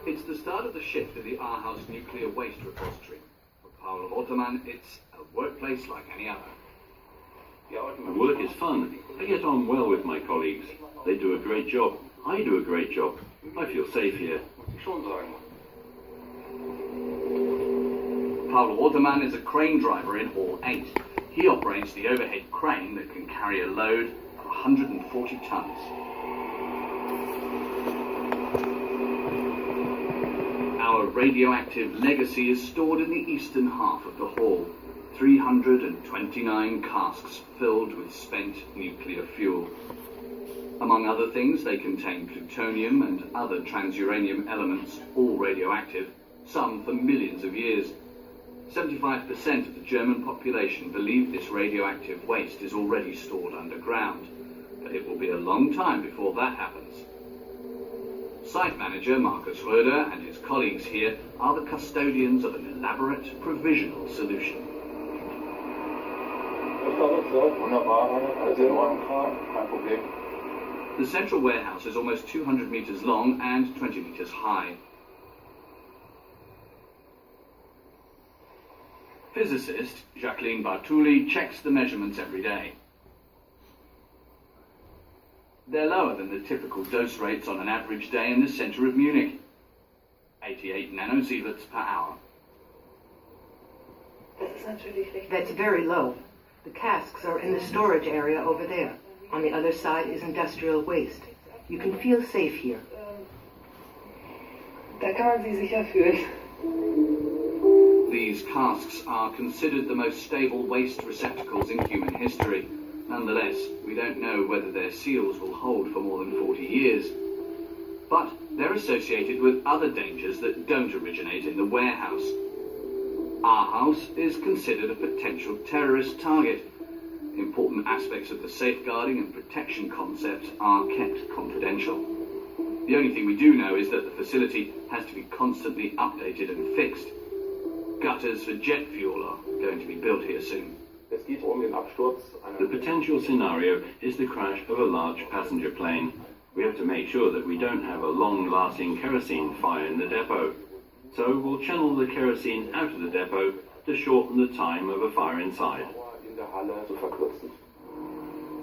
It's the start of the shift to the Aarhus nuclear waste repository. For Paul Rottermann, it's a workplace like any other. The work is fun. I get on well with my colleagues. They do a great job. I do a great job. I feel safe here. Paul Rottermann is a crane driver in Hall 8. He operates the overhead crane that can carry a load of 140 tons. Our radioactive legacy is stored in the eastern half of the hall. 329 casks filled with spent nuclear fuel. Among other things, they contain plutonium and other transuranium elements, all radioactive, some for millions of years. 75% of the German population believe this radioactive waste is already stored underground, but it will be a long time before that happens. Site manager Markus Röder and his colleagues here are the custodians of an elaborate provisional solution. The central warehouse is almost 200 meters long and 20 meters high. Physicist Jacqueline Bartuli checks the measurements every day. They're lower than the typical dose rates on an average day in the centre of Munich. 88 nanosieverts per hour. That's very low. The casks are in the storage area over there. On the other side is industrial waste. You can feel safe here. Da kann man sich sicher fühlen. These casks are considered the most stable waste receptacles in human history. Nonetheless, we don't know whether their seals will hold for more than 40 years. But they're associated with other dangers that don't originate in the warehouse. Aarhus is considered a potential terrorist target. Important aspects of the safeguarding and protection concepts are kept confidential. The only thing we do know is that the facility has to be constantly updated and fixed. Gutters for jet fuel are going to be built here soon. The potential scenario is the crash of a large passenger plane. We have to make sure that we don't have a long-lasting kerosene fire in the depot. So we'll channel the kerosene out of the depot to shorten the time of a fire inside.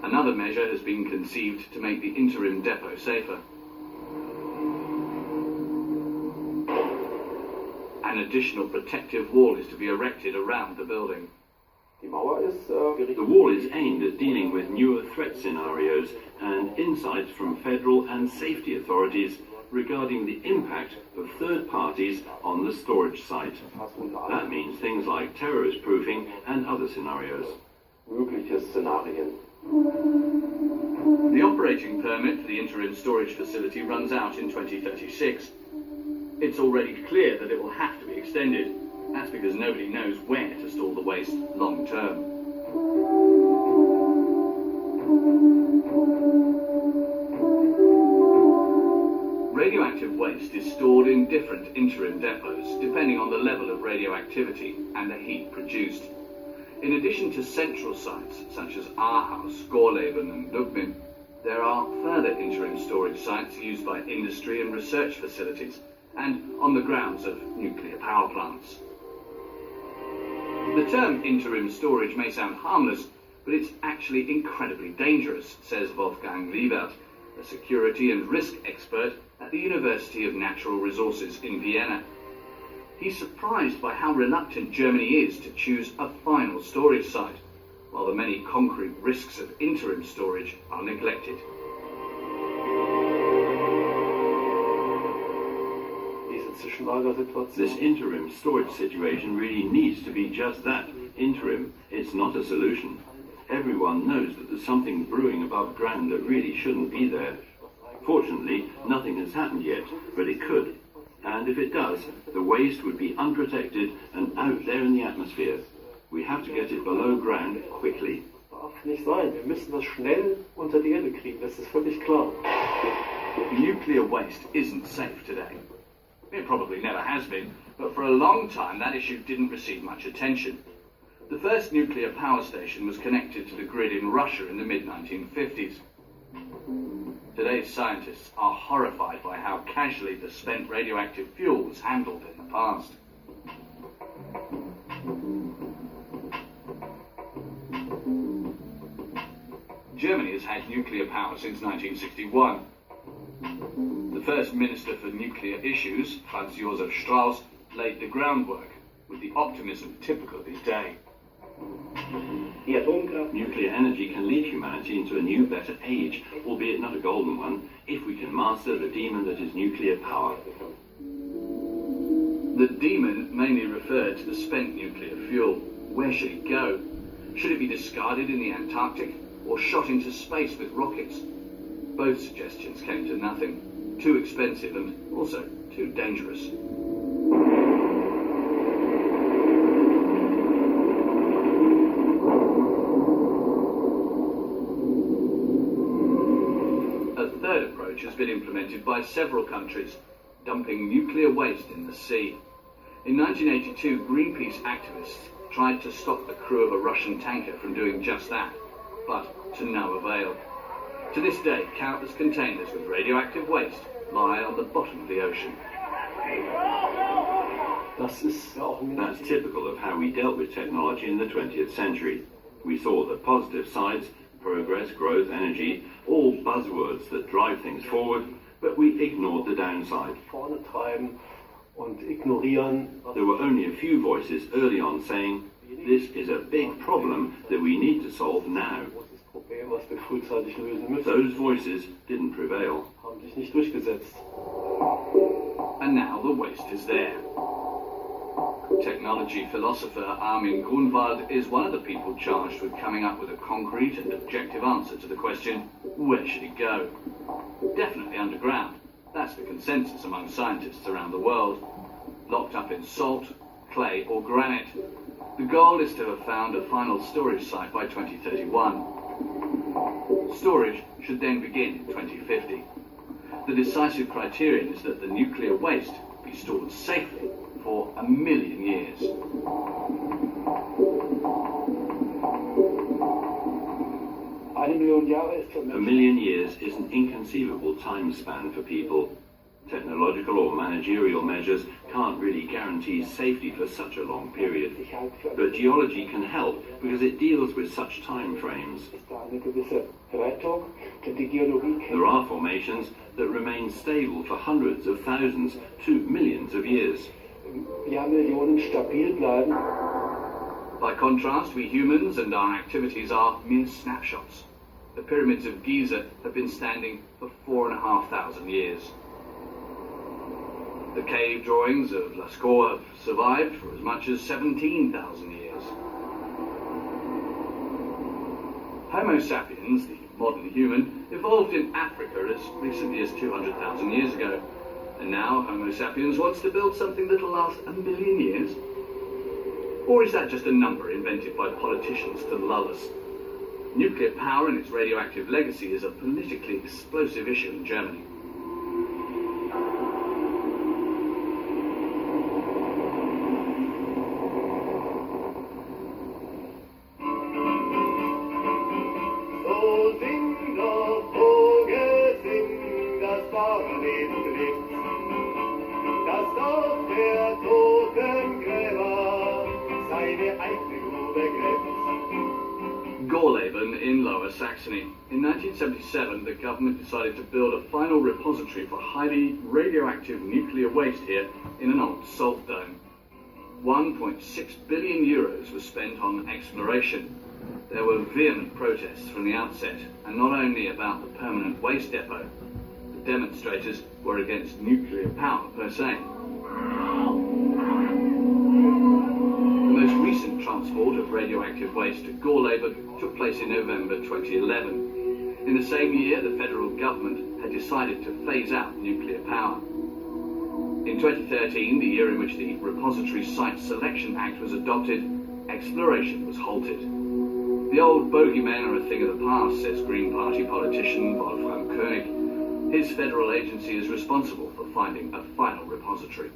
Another measure has been conceived to make the interim depot safer. An additional protective wall is to be erected around the building. The wall is aimed at dealing with newer threat scenarios and insights from federal and safety authorities regarding the impact of third parties on the storage site. That means things like terrorist proofing and other scenarios. The operating permit for the interim storage facility runs out in 2036. It's already clear that it will have to be extended. That's because nobody knows where to store the waste long term. Radioactive waste is stored in different interim depots, depending on the level of radioactivity and the heat produced. In addition to central sites, such as Aarhus, Gorleben and Tsumiin, there are further interim storage sites used by industry and research facilities, and on the grounds of nuclear power plants. The term interim storage may sound harmless, but it's actually incredibly dangerous, says Wolfgang Liebert, a security and risk expert at the University of Natural Resources in Vienna. He's surprised by how reluctant Germany is to choose a final storage site, while the many concrete risks of interim storage are neglected. This interim storage situation really needs to be just that, interim. It's not a solution. Everyone knows that there's something brewing above ground that really shouldn't be there. Fortunately, nothing has happened yet, but it could. And if it does, the waste would be unprotected and out there in the atmosphere. We have to get it below ground quickly. Nuclear waste isn't safe today. It probably never has been, but for a long time that issue didn't receive much attention. The first nuclear power station was connected to the grid in Russia in the mid-1950s. Today's scientists are horrified by how casually the spent radioactive fuel was handled in the past. Germany has had nuclear power since 1961. The first Minister for Nuclear Issues, Franz Josef Strauss, laid the groundwork with the optimism typical of his day. Nuclear energy can lead humanity into a new, better age, albeit not a golden one, if we can master the demon that is nuclear power. The demon mainly referred to the spent nuclear fuel. Where should it go? Should it be discarded in the Antarctic or shot into space with rockets? Both suggestions came to nothing. Too expensive and also too dangerous. A third approach has been implemented by several countries, dumping nuclear waste in the sea. In 1982, Greenpeace activists tried to stop the crew of a Russian tanker from doing just that, but to no avail. To this day, countless containers with radioactive waste lie on the bottom of the ocean. That's typical of how we dealt with technology in the 20th century. We saw the positive sides, progress, growth, energy, all buzzwords that drive things forward, but we ignored the downside. There were only a few voices early on saying, this is a big problem that we need to solve now. Those voices didn't prevail. And now the waste is there. Technology philosopher Armin Grunwald is one of the people charged with coming up with a concrete and objective answer to the question, where should it go? Definitely underground. That's the consensus among scientists around the world. Locked up in salt, clay or granite. The goal is to have found a final storage site by 2031. Storage should then begin in 2050. The decisive criterion is that the nuclear waste be stored safely for 1 million years. A million years is an inconceivable time span for people. Technological or managerial measures can't really guarantee safety for such a long period. But geology can help because it deals with such time frames. There are formations that remain stable for hundreds of thousands to millions of years. By contrast, we humans and our activities are mere snapshots. The pyramids of Giza have been standing for 4,500 years. The cave drawings of Lascaux have survived for as much as 17,000 years. Homo sapiens, the modern human, evolved in Africa as recently as 200,000 years ago. And now Homo sapiens wants to build something that'll last 1 million years? Or is that just a number invented by politicians to lull us? Nuclear power and its radioactive legacy is a politically explosive issue in Germany. In Lower Saxony. In 1977, the government decided to build a final repository for highly radioactive nuclear waste here in an old salt dome. 1.6 billion euros was spent on exploration. There were vehement protests from the outset, and not only about the permanent waste depot. The demonstrators were against nuclear power per se. The most recent transport of radioactive waste to Gorleben took place in November 2011. In the same year, the federal government had decided to phase out nuclear power. In 2013, the year in which the Repository Site Selection Act was adopted, exploration was halted. The old bogeymen are a thing of the past, says Green Party politician Wolfram König. His federal agency is responsible for finding a final repository.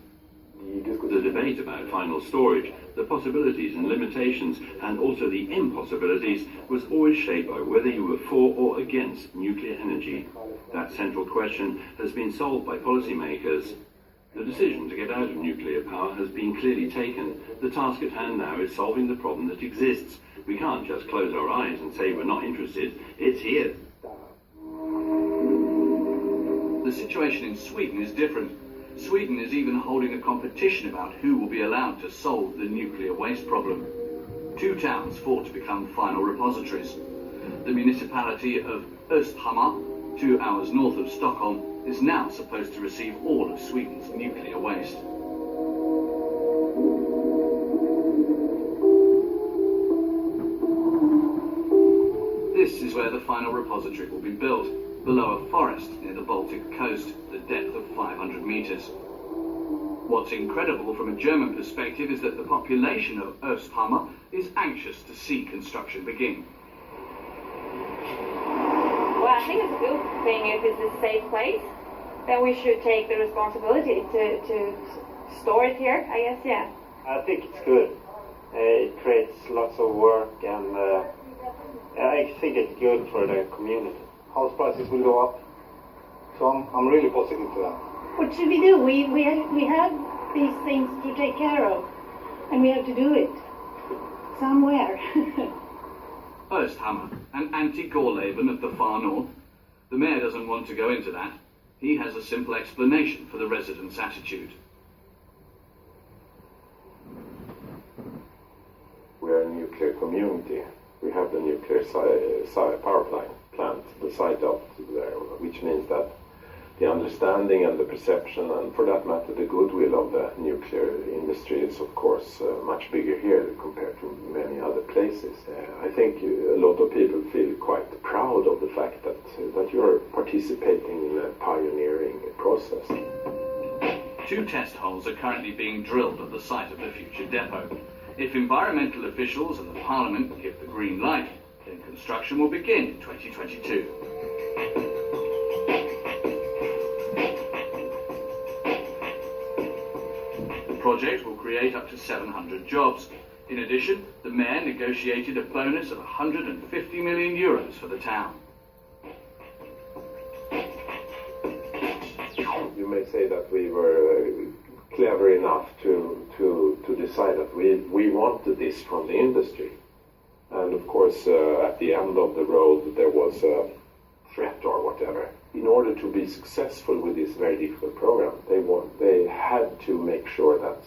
The debate about final storage, the possibilities and limitations, and also the impossibilities, was always shaped by whether you were for or against nuclear energy. That central question has been solved by policymakers. The decision to get out of nuclear power has been clearly taken. The task at hand now is solving the problem that exists. We can't just close our eyes and say we're not interested. It's here. The situation in Sweden is different. Sweden is even holding a competition about who will be allowed to solve the nuclear waste problem. 2 towns fought to become final repositories. The municipality of Östhammar, 2 hours north of Stockholm, is now supposed to receive all of Sweden's nuclear waste. This is where the final repository will be built, below a forest near the Baltic coast, at a depth of 500 meters. What's incredible from a German perspective is that the population of Östhammar is anxious to see construction begin. Well, I think it's a good thing if it's a safe place. Then we should take the responsibility to store it here, I guess, yeah. I think it's good. It creates lots of work and I think it's good for the community. House prices will go up, so I'm really positive to that. What should we do? We have these things to take care of, and we have to do it somewhere. Östhammar, an anti-Gorleben of the far north. The mayor doesn't want to go into that. He has a simple explanation for the residents' attitude. We're a nuclear community. We have the nuclear power plant beside up there, which means that the understanding and the perception, and for that matter the goodwill of the nuclear industry is of course much bigger here compared to many other places. I think a lot of people feel quite proud of the fact that you're participating in a pioneering process. 2 test holes are currently being drilled at the site of the future depot. If environmental officials and the Parliament give the green light, then construction will begin in 2022. The project will create up to 700 jobs. In addition, the mayor negotiated a bonus of 150 million euros for the town. You may say that we were clever enough to decide that we wanted this from the industry. And of course, at the end of the road, there was a threat or whatever. In order to be successful with this very difficult program, they had to make sure that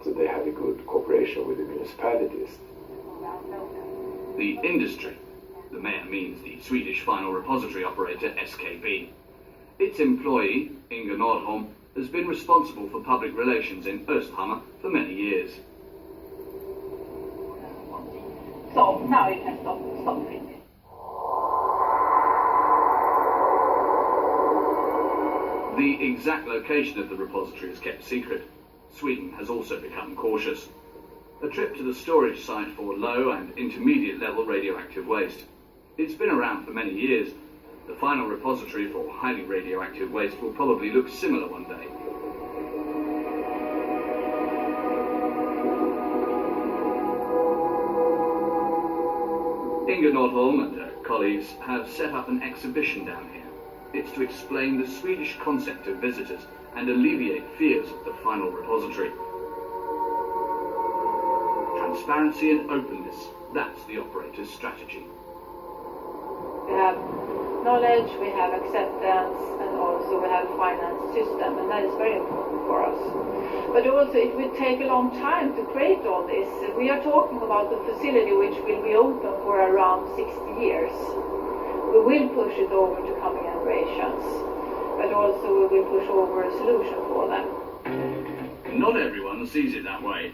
they had a good cooperation with the municipalities. The industry, the mayor means the Swedish final repository operator SKB. Its employee, Inga Nordholm, has been responsible for public relations in Östhammar for many years. So now you can stop it. The exact location of the repository is kept secret. Sweden has also become cautious. A trip to the storage site for low and intermediate level radioactive waste. It's been around for many years. The final repository for highly radioactive waste will probably look similar one day. Inga Nordholm and her colleagues have set up an exhibition down here. It's to explain the Swedish concept of visitors and alleviate fears of the final repository. Transparency and openness, that's the operator's strategy. We have knowledge, we have acceptance, and also we have a finance system, and that is very important for us. But also it will take a long time to create all this. We are talking about a facility which will be open for around 60 years. We will push it over to coming generations, but also we will push over a solution for them. Not everyone sees it that way.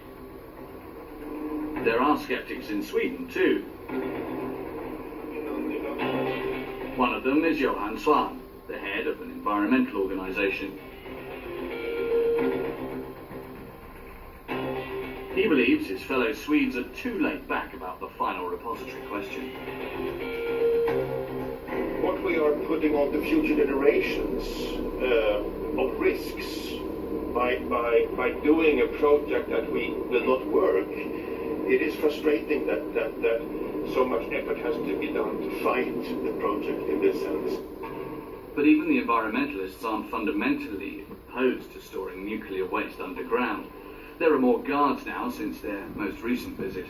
There are skeptics in Sweden too. One of them is Johan Swan, the head of an environmental organisation. He believes his fellow Swedes are too laid back about the final repository question. What we are putting on the future generations of risks by doing a project that will not work, it is frustrating that so much effort has to be done to fight the project in this sense. But even the environmentalists aren't fundamentally opposed to storing nuclear waste underground. There are more guards now since their most recent visit.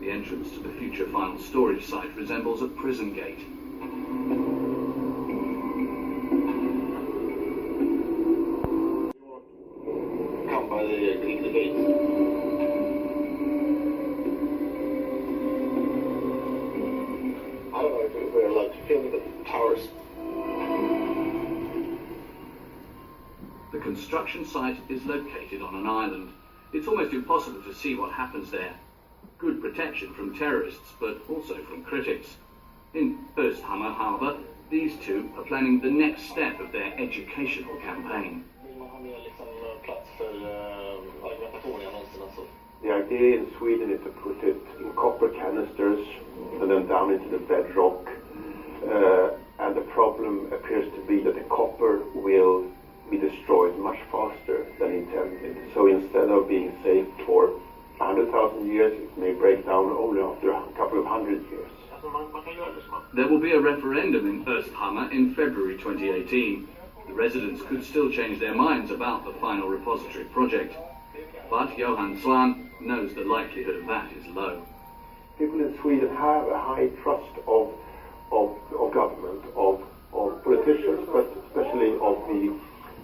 The entrance to the future final storage site resembles a prison gate. Come by the gate. I don't know if we're allowed to film the towers. The construction site is located on an island. It's almost impossible to see what happens there. Good protection from terrorists, but also from critics. In Östhammar harbour, these two are planning the next step of their educational campaign. The idea in Sweden is to put it in copper canisters and then down into the bedrock. And the problem appears to be that the copper will be destroyed much faster than intended. So instead of being safe for 100,000 years, it may break down only after a couple of hundred years. There will be a referendum in Östhammar in February 2018. The residents could still change their minds about the final repository project. But Johan Swan knows the likelihood of that is low. People in Sweden have a high trust of government, of politicians, but especially of the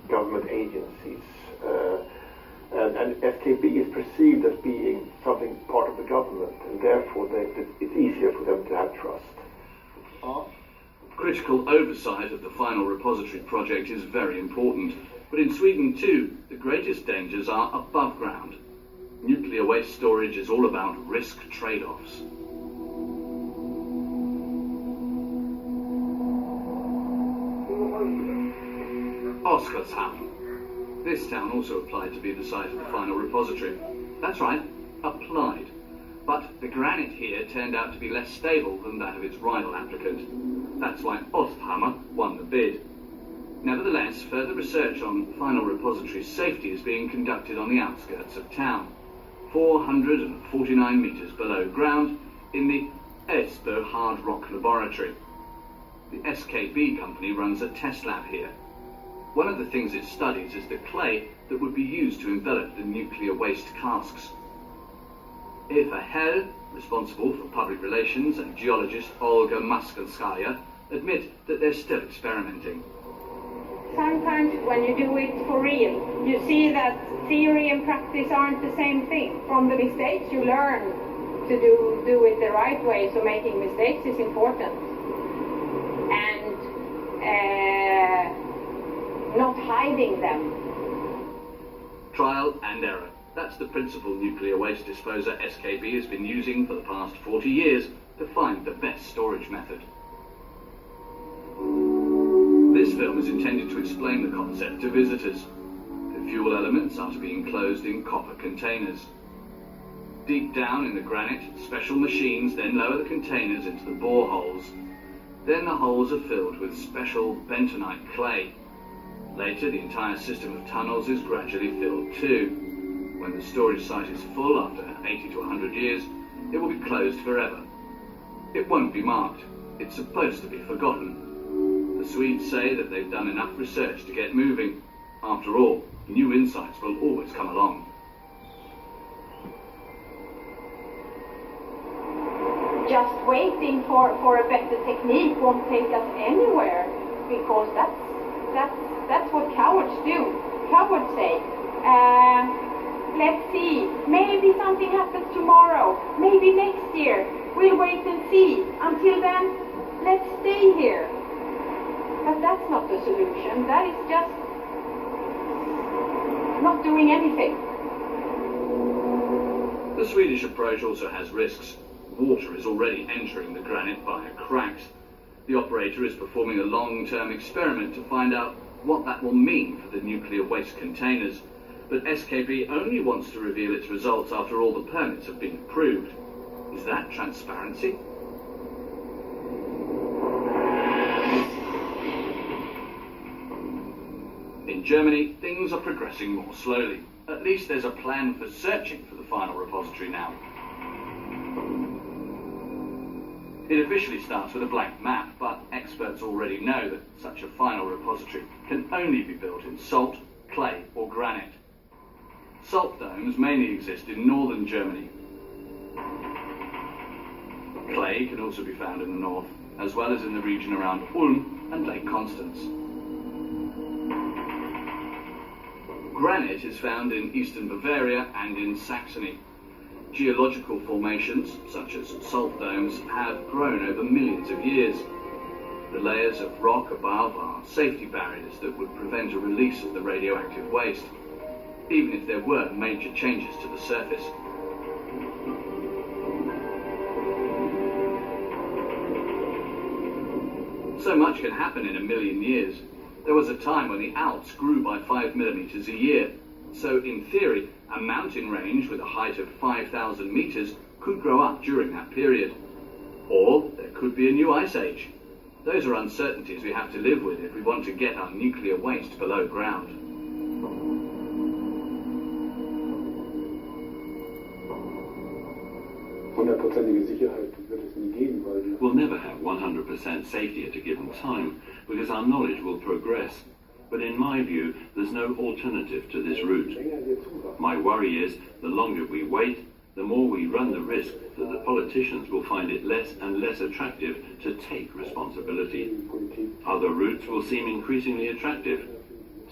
government agencies. And SKB is perceived as being something part of the government, and therefore it's easier for them to have trust. Critical oversight of the final repository project is very important, but in Sweden too, the greatest dangers are above ground. Nuclear waste storage is all about risk trade-offs. Oskarshamn. This town also applied to be the site of the final repository. That's right, applied. But the granite here turned out to be less stable than that of its rival applicant. That's why Östhammar won the bid. Nevertheless, further research on final repository safety is being conducted on the outskirts of town, 449 metres below ground in the Esbo Hard Rock Laboratory. The SKB company runs a test lab here. One of the things it studies is the clay that would be used to envelop the nuclear waste casks. Eva Hell, responsible for public relations, and geologist Olga Maskanskaya admit that they're still experimenting. Sometimes when you do it for real, you see that theory and practice aren't the same thing. From the mistakes you learn to do it the right way, so making mistakes is important. And not hiding them. Trial and error. That's the principal nuclear waste disposer SKB has been using for the past 40 years to find the best storage method. This film is intended to explain the concept to visitors. The fuel elements are to be enclosed in copper containers. Deep down in the granite, special machines then lower the containers into the boreholes. Then the holes are filled with special bentonite clay. Later, the entire system of tunnels is gradually filled too. When the storage site is full after 80 to 100 years, it will be closed forever. It won't be marked. It's supposed to be forgotten. The Swedes say that they've done enough research to get moving. After all, new insights will always come along. Just waiting for a better technique won't take us anywhere, because that's what cowards do. Cowards say, let's see, maybe something happens tomorrow, maybe next year, we'll wait and see. Until then, let's stay here. But that's not the solution. That is just not doing anything. The Swedish approach also has risks. Water is already entering the granite via cracks. The operator is performing a long-term experiment to find out what that will mean for the nuclear waste containers. But SKB only wants to reveal its results after all the permits have been approved. Is that transparency? In Germany, things are progressing more slowly. At least there's a plan for searching for the final repository now. It officially starts with a blank map, but experts already know that such a final repository can only be built in salt, clay or granite. Salt domes mainly exist in northern Germany. Clay can also be found in the north, as well as in the region around Ulm and Lake Constance. Granite is found in eastern Bavaria and in Saxony. Geological formations, such as salt domes, have grown over millions of years. The layers of rock above are safety barriers that would prevent a release of the radioactive waste, even if there were major changes to the surface. So much can happen in a million years. There was a time when the Alps grew by 5 millimeters a year. So in theory, a mountain range with a height of 5,000 meters could grow up during that period. Or there could be a new ice age. Those are uncertainties we have to live with if we want to get our nuclear waste below ground. We'll never have 100% safety at a given time because our knowledge will progress. But in my view, there's no alternative to this route. My worry is the longer we wait, the more we run the risk that the politicians will find it less and less attractive to take responsibility. Other routes will seem increasingly attractive,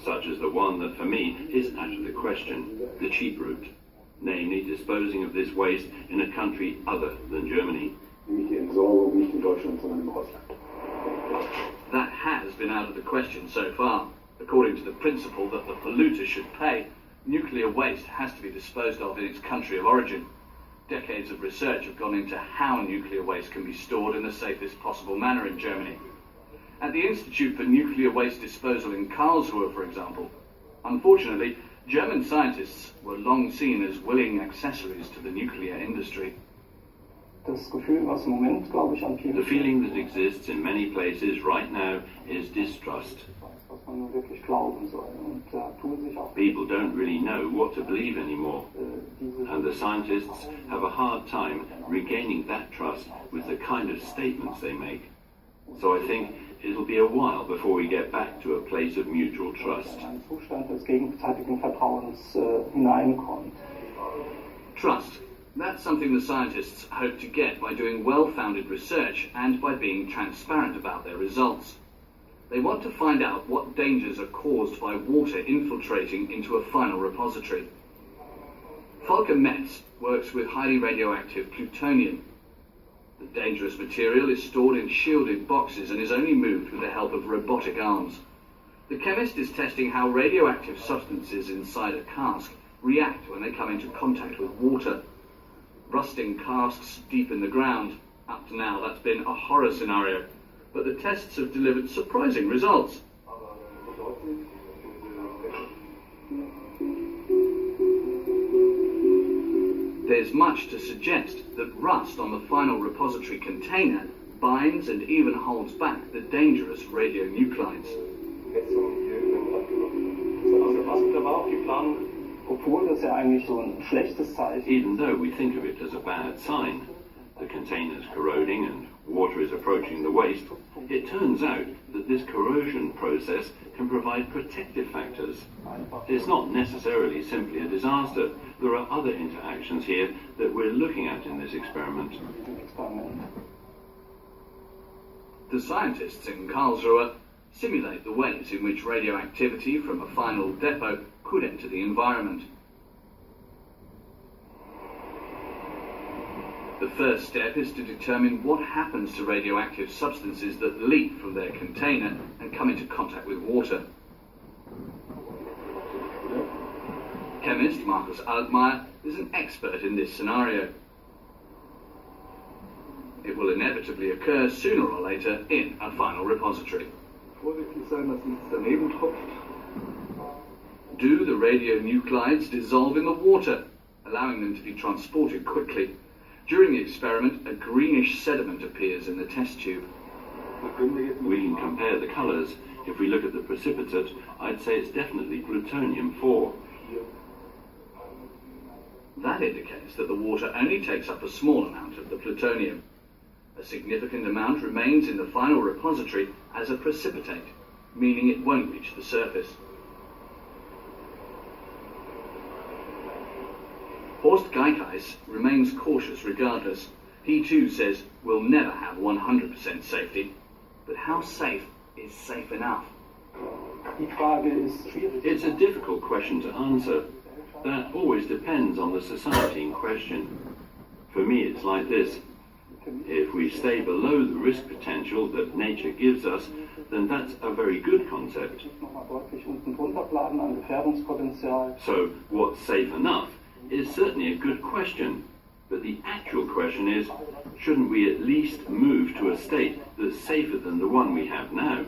such as the one that for me is out of the question, the cheap route, namely disposing of this waste in a country other than Germany. That has been out of the question so far. According to the principle that the polluter should pay, nuclear waste has to be disposed of in its country of origin. Decades of research have gone into how nuclear waste can be stored in the safest possible manner in Germany. At the Institute for Nuclear Waste Disposal in Karlsruhe, for example, unfortunately, German scientists were long seen as willing accessories to the nuclear industry. The feeling that exists in many places right now is distrust. People don't really know what to believe anymore, and the scientists have a hard time regaining that trust with the kind of statements they make. So I think it'll be a while before we get back to a place of mutual trust. Trust. That's something the scientists hope to get by doing well-founded research and by being transparent about their results. They want to find out what dangers are caused by water infiltrating into a final repository. Volker Metz works with highly radioactive plutonium. The dangerous material is stored in shielded boxes and is only moved with the help of robotic arms. The chemist is testing how radioactive substances inside a cask react when they come into contact with water. Rusting casks deep in the ground. Up to now, that's been a horror scenario, but the tests have delivered surprising results. There's much to suggest that rust on the final repository container binds and even holds back the dangerous radionuclides. Even though we think of it as a bad sign, the container's corroding and water is approaching the waste, it turns out that this corrosion process can provide protective factors. It's not necessarily simply a disaster. There are other interactions here that we're looking at in this experiment. The scientists in Karlsruhe simulate the ways in which radioactivity from a final depot could enter the environment. The first step is to determine what happens to radioactive substances that leak from their container and come into contact with water. Chemist Markus Altmaier is an expert in this scenario. It will inevitably occur sooner or later in a final repository. Do the radionuclides dissolve in the water, allowing them to be transported quickly? During the experiment, a greenish sediment appears in the test tube. We can compare the colours. If we look at the precipitate, I'd say it's definitely plutonium-4. That indicates that the water only takes up a small amount of the plutonium. A significant amount remains in the final repository as a precipitate, meaning it won't reach the surface. Horst Geikhuis remains cautious regardless. He too says we'll never have 100% safety. But how safe is safe enough? It's a difficult question to answer. That always depends on the society in question. For me, it's like this. If we stay below the risk potential that nature gives us, then that's a very good concept. So, what's safe enough is certainly a good question. But the actual question is, shouldn't we at least move to a state that's safer than the one we have now?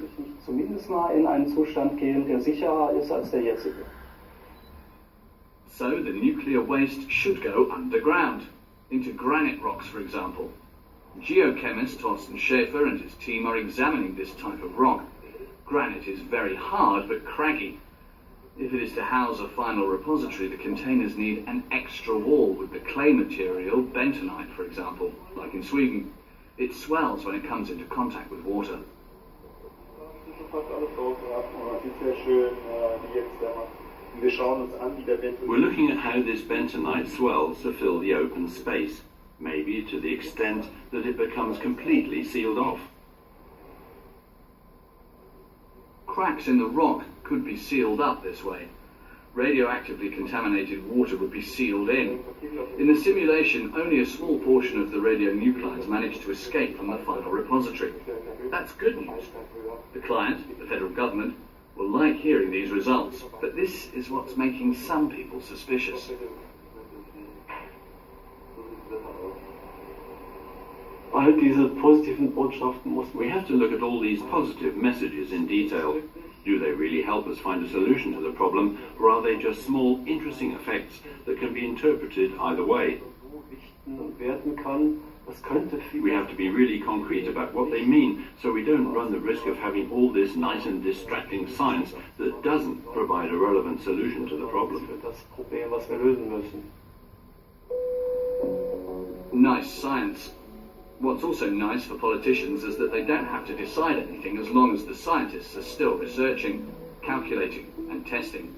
So the nuclear waste should go underground, into granite rocks, for example. Geochemist Thorsten Schäfer and his team are examining this type of rock. Granite is very hard but craggy. If it is to house a final repository, the containers need an extra wall with the clay material, bentonite for example, like in Sweden. It swells when it comes into contact with water. We're looking at how this bentonite swells to fill the open space, maybe to the extent that it becomes completely sealed off. Cracks in the rock could be sealed up this way. Radioactively contaminated water would be sealed in. In the simulation, only a small portion of the radionuclides managed to escape from the final repository. That's good news. The client, the federal government, will like hearing these results, but this is what's making some people suspicious. We have to look at all these positive messages in detail. Do they really help us find a solution to the problem, or are they just small, interesting effects that can be interpreted either way? We have to be really concrete about what they mean, so we don't run the risk of having all this nice and distracting science that doesn't provide a relevant solution to the problem. Nice science. What's also nice for politicians is that they don't have to decide anything as long as the scientists are still researching, calculating and testing.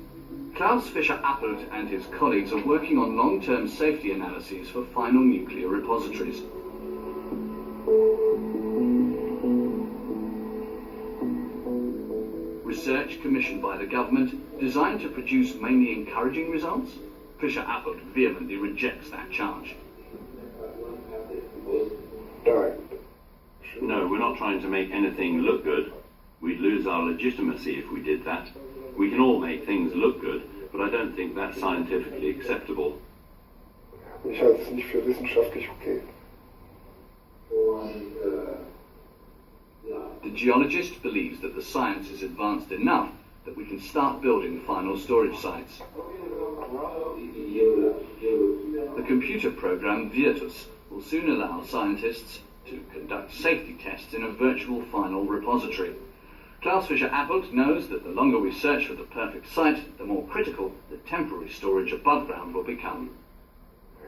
Klaus Fischer-Appelt and his colleagues are working on long-term safety analyses for final nuclear repositories. Research commissioned by the government, designed to produce mainly encouraging results? Fischer-Appelt vehemently rejects that charge. No, we're not trying to make anything look good. We'd lose our legitimacy if we did that. We can all make things look good, but I don't think that's scientifically acceptable. The geologist believes that the science is advanced enough that we can start building final storage sites. The computer program Virtus will soon allow scientists to conduct safety tests in a virtual final repository. Klaus Fischer-Appelt knows that the longer we search for the perfect site, the more critical the temporary storage above ground will become.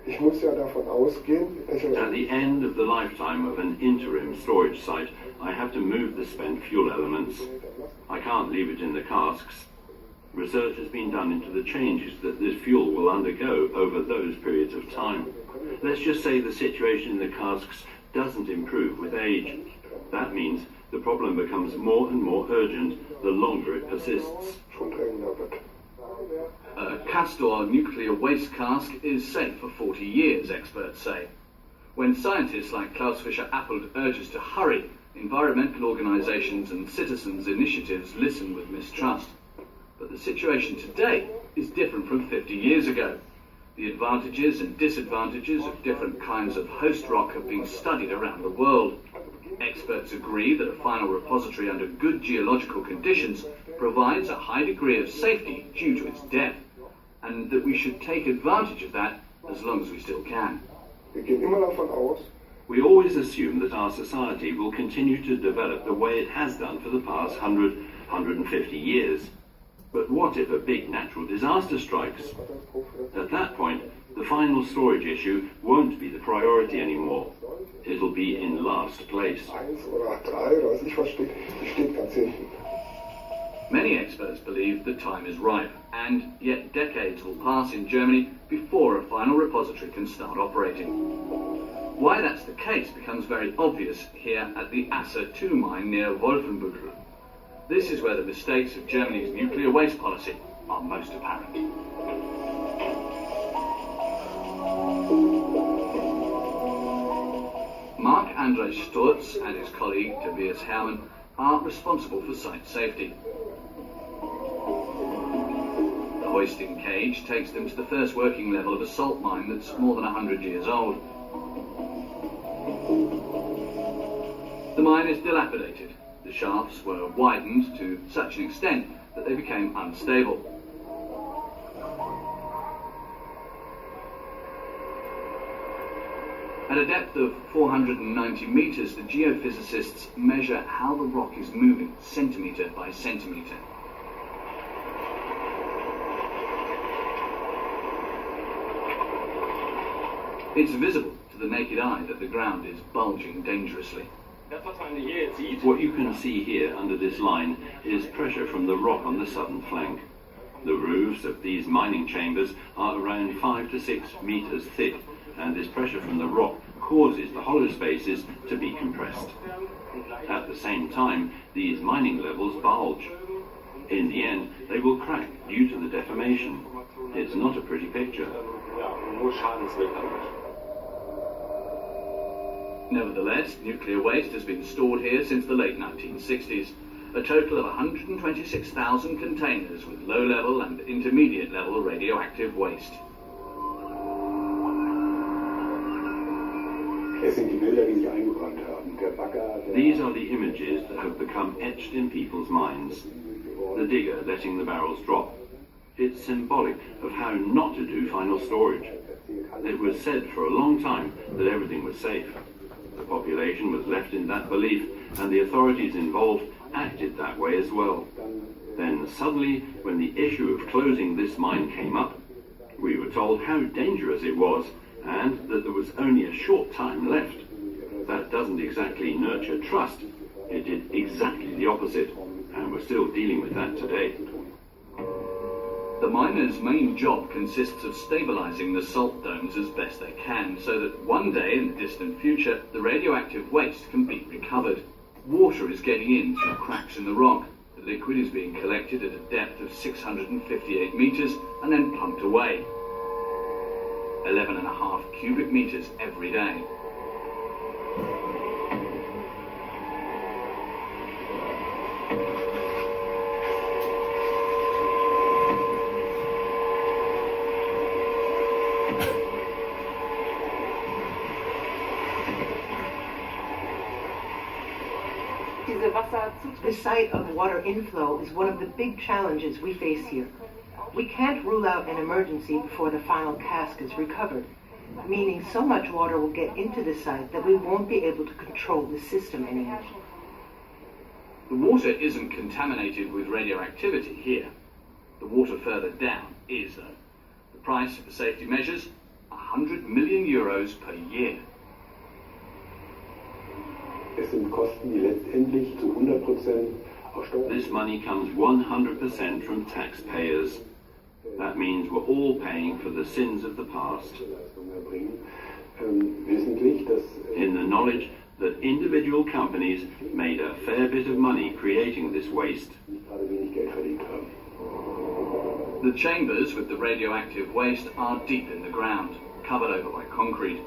At the end of the lifetime of an interim storage site, I have to move the spent fuel elements. I can't leave it in the casks. Research has been done into the changes that this fuel will undergo over those periods of time. Let's just say the situation in the casks doesn't improve with age. That means the problem becomes more and more urgent the longer it persists. A Castor nuclear waste cask is safe for 40 years, experts say. When scientists like Klaus Fischer-Appelt urge us to hurry, environmental organizations and citizens' initiatives listen with mistrust. But the situation today is different from 50 years ago. The advantages and disadvantages of different kinds of host rock have been studied around the world. Experts agree that a final repository under good geological conditions provides a high degree of safety due to its depth, and that we should take advantage of that as long as we still can. We always assume that our society will continue to develop the way it has done for the past 150 years. But what if a big natural disaster strikes? At that point, The final storage issue won't be the priority anymore. It'll be in last place. Many experts believe the time is ripe, and yet decades will pass in Germany before a final repository can start operating. Why that's the case becomes very obvious here at the Tsumiin mine near Wolfenbüttel. This is where the mistakes of Germany's nuclear waste policy are most apparent. Marc-André Sturz and his colleague Tobias Hermann are responsible for site safety. The hoisting cage takes them to the first working level of a salt mine that's more than 100 years old. The mine is dilapidated. The shafts were widened to such an extent that they became unstable. At a depth of 490 meters, the geophysicists measure how the rock is moving centimeter by centimeter. It's visible to the naked eye that the ground is bulging dangerously. What you can see here under this line is pressure from the rock on the southern flank. The roofs of these mining chambers are around 5 to 6 meters thick, and this pressure from the rock causes the hollow spaces to be compressed. At the same time, these mining levels bulge. In the end, they will crack due to the deformation. It's not a pretty picture. Nevertheless, nuclear waste has been stored here since the late 1960s. A total of 126,000 containers with low-level and intermediate-level radioactive waste. These are the images that have become etched in people's minds. The digger letting the barrels drop. It's symbolic of how not to do final storage. It was said for a long time that everything was safe. The population was left in that belief, and the authorities involved acted that way as well. Then suddenly, when the issue of closing this mine came up, we were told how dangerous it was, and that there was only a short time left. That doesn't exactly nurture trust. It did exactly the opposite, and we're still dealing with that today. The miners' main job consists of stabilizing the salt domes as best they can, so that one day in the distant future, the radioactive waste can be recovered. Water is getting in through cracks in the rock. The liquid is being collected at a depth of 658 meters and then pumped away. 11.5 cubic meters every day. The site of water inflow is one of the big challenges we face here. We can't rule out an emergency before the final cask is recovered, meaning so much water will get into the site that we won't be able to control the system anymore. The water isn't contaminated with radioactivity here. The water further down is, though. The price of the safety measures, 100 million euros per year. This money comes 100% from taxpayers. That means we're all paying for the sins of the past. In the knowledge that individual companies made a fair bit of money creating this waste. The chambers with the radioactive waste are deep in the ground, covered over by concrete.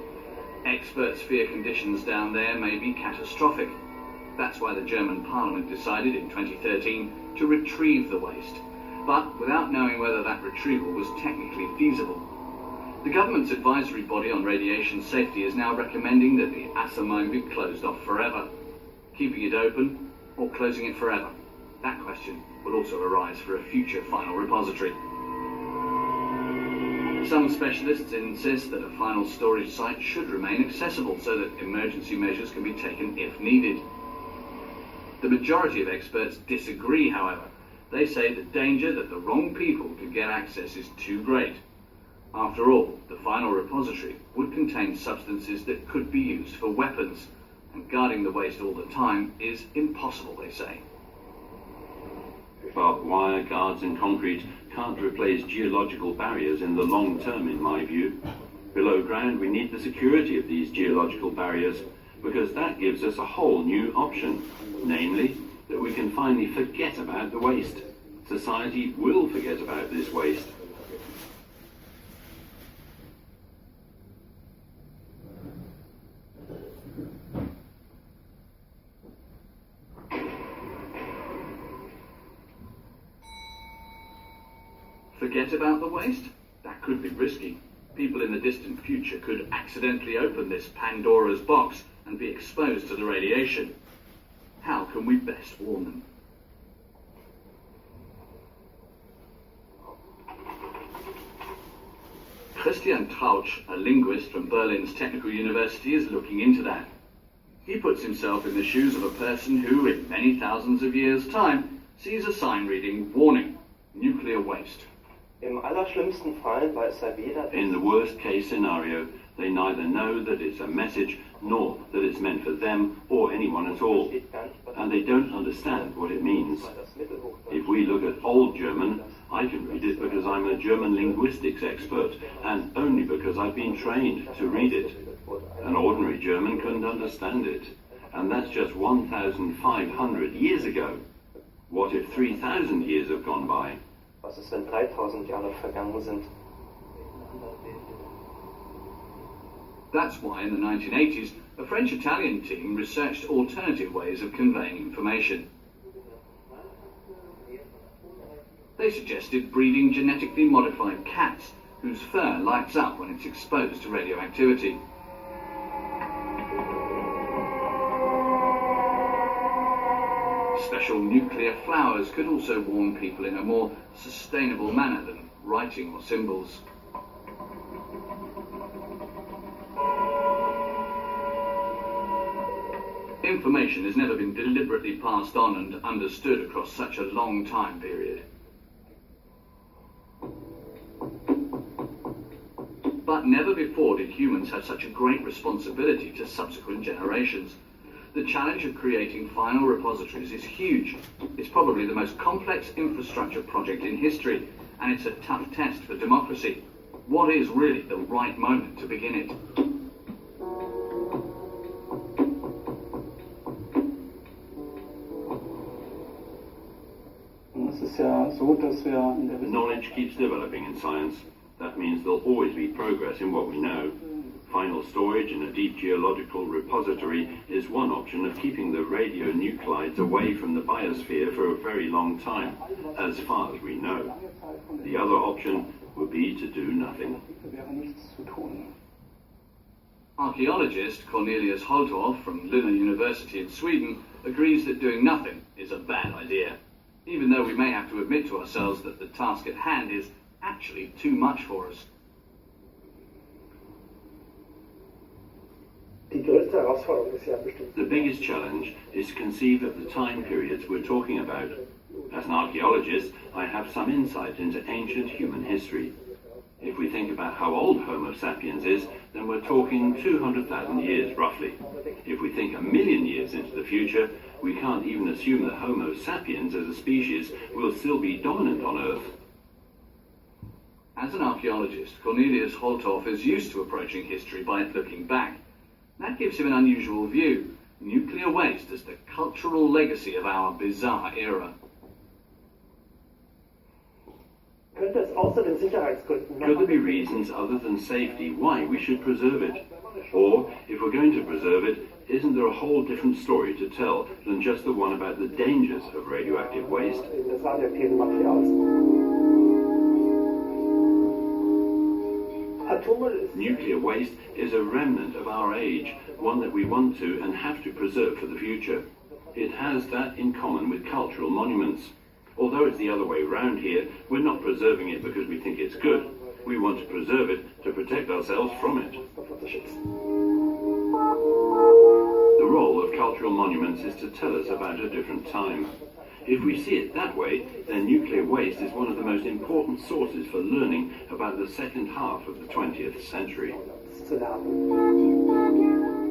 Experts fear conditions down there may be catastrophic. That's why the German Parliament decided in 2013 to retrieve the waste, but without knowing whether that retrieval was technically feasible. The government's advisory body on radiation safety is now recommending that the Tsumiin be closed off forever. Keeping it open or closing it forever? That question will also arise for a future final repository. Some specialists insist that a final storage site should remain accessible so that emergency measures can be taken if needed. The majority of experts disagree, however. They say the danger that the wrong people could get access is too great. After all, the final repository would contain substances that could be used for weapons, and guarding the waste all the time is impossible, they say. Barbed wire, guards and concrete can't replace geological barriers in the long term, in my view. Below ground, we need the security of these geological barriers, because that gives us a whole new option, namely, that we can finally forget about the waste. Society will forget about this waste. Forget about the waste? That could be risky. People in the distant future could accidentally open this Pandora's box and be exposed to the radiation. How can we best warn them? Christian Trauch, a linguist from Berlin's Technical University, is looking into that. He puts himself in the shoes of a person who, in many thousands of years' time, sees a sign reading, "Warning, nuclear waste." In the worst case scenario, they neither know that it's a message nor that it's meant for them or anyone at all, and they don't understand what it means. If we look at Old German, I can read it because I'm a German linguistics expert, and only because I've been trained to read it. An ordinary German couldn't understand it, and that's just 1,500 years ago. What if 3,000 years have gone by? Was ist, wenn 3000 Jahre vergangen sind? That's why in the 1980s, a French-Italian team researched alternative ways of conveying information. They suggested breeding genetically modified cats whose fur lights up when it's exposed to radioactivity. Special nuclear flowers could also warn people in a more sustainable manner than writing or symbols. Information has never been deliberately passed on and understood across such a long time period. But never before did humans have such a great responsibility to subsequent generations. The challenge of creating final repositories is huge. It's probably the most complex infrastructure project in history, and it's a tough test for democracy. What is really the right moment to begin it? Knowledge keeps developing in science. That means there'll always be progress in what we know. Final storage in a deep geological repository is one option of keeping the radionuclides away from the biosphere for a very long time, as far as we know. The other option would be to do nothing. Archaeologist Cornelius Holtorf from Lund University in Sweden agrees that doing nothing is a bad idea, even though we may have to admit to ourselves that the task at hand is actually too much for us. The biggest challenge is to conceive of the time periods we're talking about. As an archaeologist, I have some insight into ancient human history. If we think about how old Homo sapiens is, then we're talking 200,000 years, roughly. If we think 1,000,000 years into the future, we can't even assume that Homo sapiens as a species will still be dominant on Earth. As an archaeologist, Cornelius Holtorf is used to approaching history by looking back. That gives him an unusual view: nuclear waste as the cultural legacy of our bizarre era. Could there be reasons other than safety why we should preserve it? Or, if we're going to preserve it, isn't there a whole different story to tell than just the one about the dangers of radioactive waste? Nuclear waste is a remnant of our age, one that we want to and have to preserve for the future. It has that in common with cultural monuments. Although it's the other way around here, we're not preserving it because we think it's good. We want to preserve it to protect ourselves from it. The role of cultural monuments is to tell us about a different time. If we see it that way, then nuclear waste is one of the most important sources for learning about the second half of the 20th century.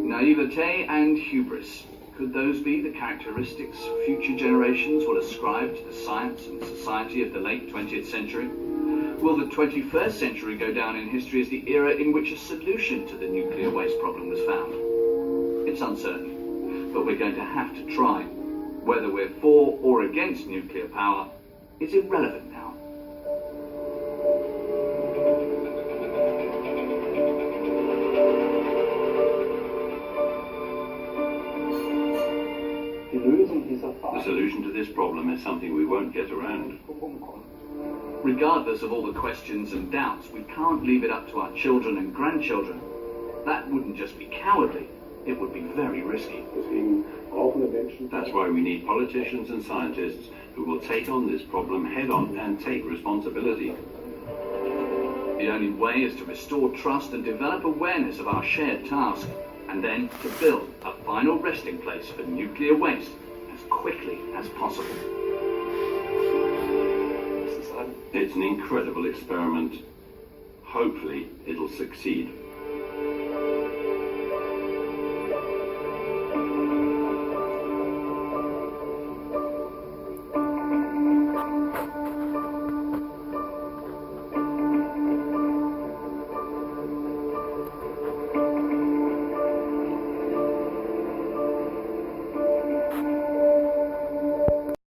Naivete and hubris. Could those be the characteristics future generations will ascribe to the science and society of the late 20th century? Will the 21st century go down in history as the era in which a solution to the nuclear waste problem was found? It's uncertain, but we're going to have to try. Whether we're for or against nuclear power is irrelevant now. The solution to this problem is something we won't get around. Regardless of all the questions and doubts, we can't leave it up to our children and grandchildren. That wouldn't just be cowardly, it would be very risky. That's why we need politicians and scientists who will take on this problem head-on and take responsibility. The only way is to restore trust and develop awareness of our shared task, and then to build a final resting place for nuclear waste as quickly as possible. It's an incredible experiment. Hopefully, it'll succeed.